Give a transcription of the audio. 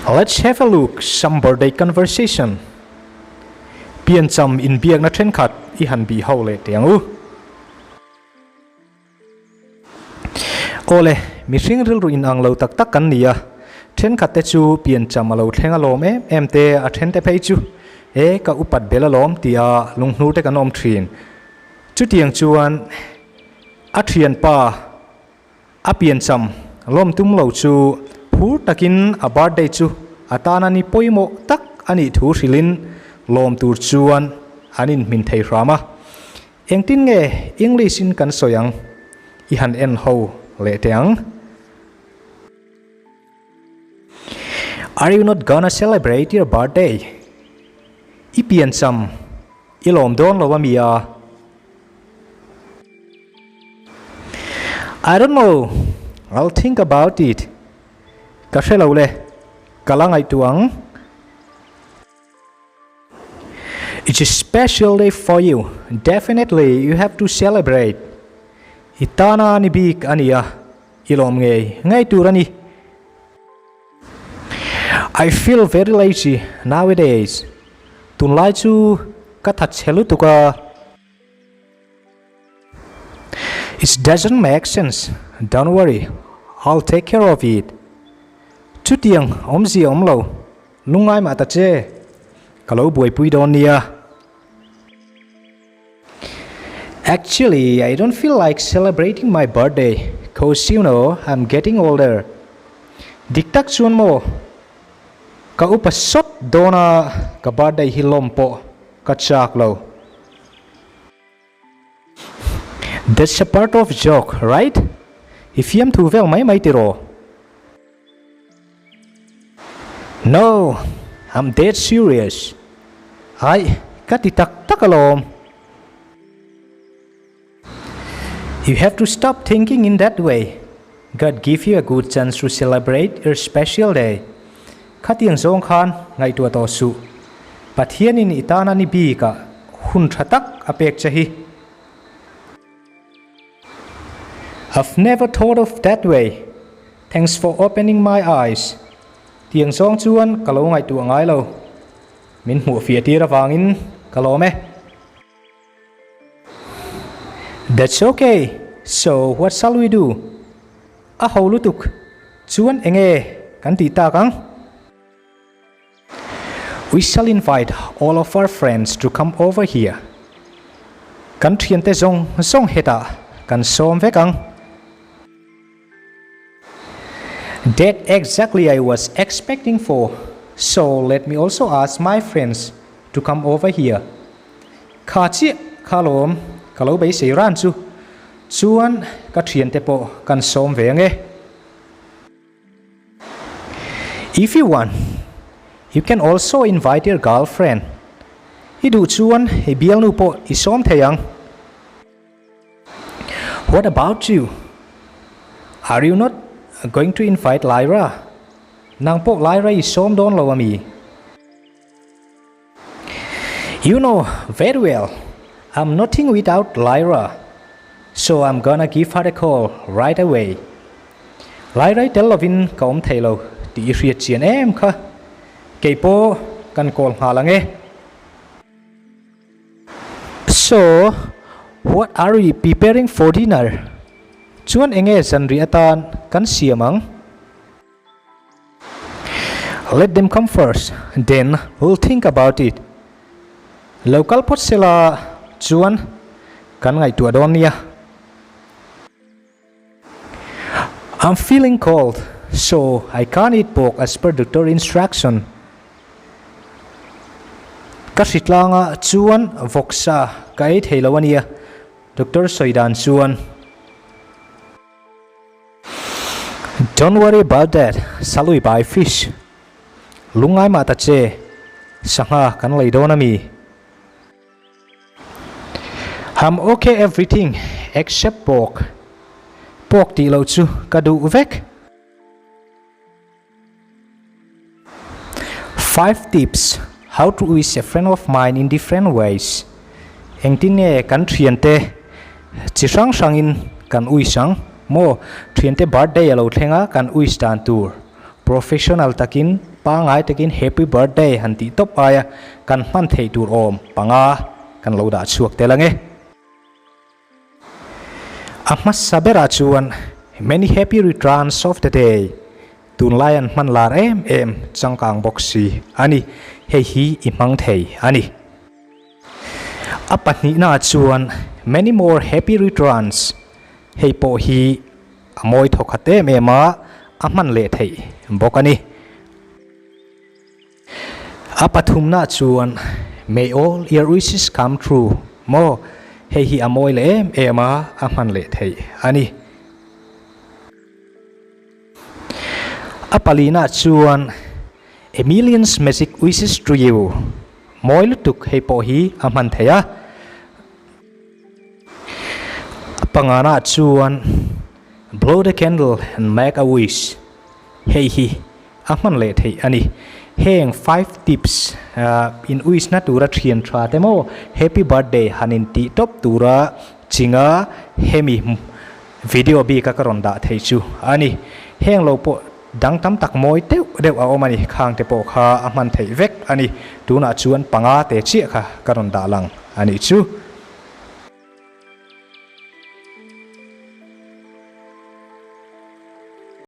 Let's have a look some birthday conversation. Pian cham inbiakna thenkhat I han bi ho le tiang u. Ole mi hring ril ru in ang lo tak tak kan nia. Thenkhat te chu pian cham alo thlenga lom em te a then te phei chu. E ka upat bela lom tia lung hnu te kan om thin. Chu tiang chuan a thian pa a pian cham lom tum lo chu phur takin a birthday chu atana ni poimo tak ani thu rilin lom tur chuan anin min thei rama engtin nge English in kan soyang I han en ho le teang. Are you not gonna celebrate your birthday? I pian cham I lom don lo mia. I don't know. I'll think about it. Ka shelo le kalangai tuang. It's a special day for you. Definitely you have to celebrate. Itana ni big ania ilom ngai turani. I feel very lazy nowadays. Tunlai chu ka that chelu tuka. It doesn't make sense. Don't worry. I'll take care of it. Chu tiang omzi omlo lungai ma ta che kalau buai pui don nia. Actually, I don't feel like celebrating my birthday cause you know I'm getting older. Diktak chuan mo ka upasot dona ka birthday hilompo ka chak lo. That's a part of joke, right? If yam thu vel mai tiro. No, I'm dead serious. Ai, katitak takalom. You have to stop thinking in that way. God give you a good chance to celebrate your special day. Khatiang zong khan ngai tua to su. Pathian in itana ni bi ka hun thatak apek chahi. I've never thought of that way. Thanks for opening my eyes. Tiang zong chuan kalau ngai tu ngai lo. Min mu fia ti ra wangin kalau me. That's okay. So what shall we do? A holutuk. Chuan enge kan ti ta kang. We shall invite all of our friends to come over here. Kan thian te zong heta kan som ve kang. That exactly I was expecting for. So let me also ask my friends to come over here. Khachi khalom kalau bai sei ran chu. Chuan ka thian te po kan som ve nge. If you want, you can also invite your girlfriend. Idu chuan he bial nu po isom theyang. What about you? Are you not going to invite Lyra? Nang po Lyra isom don lo mi. You know very well I'm nothing without Lyra. So I'm gonna give her a call right away. Lyra tel lovin kaum thelo ti riat chian em kha. Keipo kan call halange. So what are we preparing for dinner? Chuan enge sanri atan kan siamang. Let them come first, then we'll think about it. Local pot sela chuan kan ngai tu adon nia. I'm feeling cold, so I can't eat pork as per doctor instruction. Kasitlanga chuan voksa kai theilawania. Dr. Soidan chuan. Don't worry about that. Salui buy fish. Lungai ma ta che. Sanga kan lei dona mi. I'm okay everything except pork. Pork ti lo chu kadu vek. 5 tips how to wish a friend of mine in different ways. Engtin nge kan thian te chi sang in kan ui sang mo thian te birthday alo thlenga kan ui stan tur professional takin pangai takin happy birthday hanti top aya kan man thei tur om panga kan lo da chuak telange ahmas sabera chuan many happy returns of the day tun lion man lar em changkang boxi ani hei hi imang thei ani apani na chuan many more happy returns hei po hi amoi thokhate me ma aman le thei bokani apathum na chuan may all your wishes come true mo hei hi amoi le ema aman le thei ani apalina chuan a millions magic wishes to you moi lutuk hei po hi aman theya apangana chuan blow the candle and make a wish hei hi aman le thei ani heng 5 tips in wish na tura thian tha temo happy birthday hanin ti top tura chinga hemi video bi ka karon da thei chu ani heng lo po dang tam tak moi deu a omani khang te po kha aman thei vek ani tuna chuan panga te chi kha karon da lang ani chu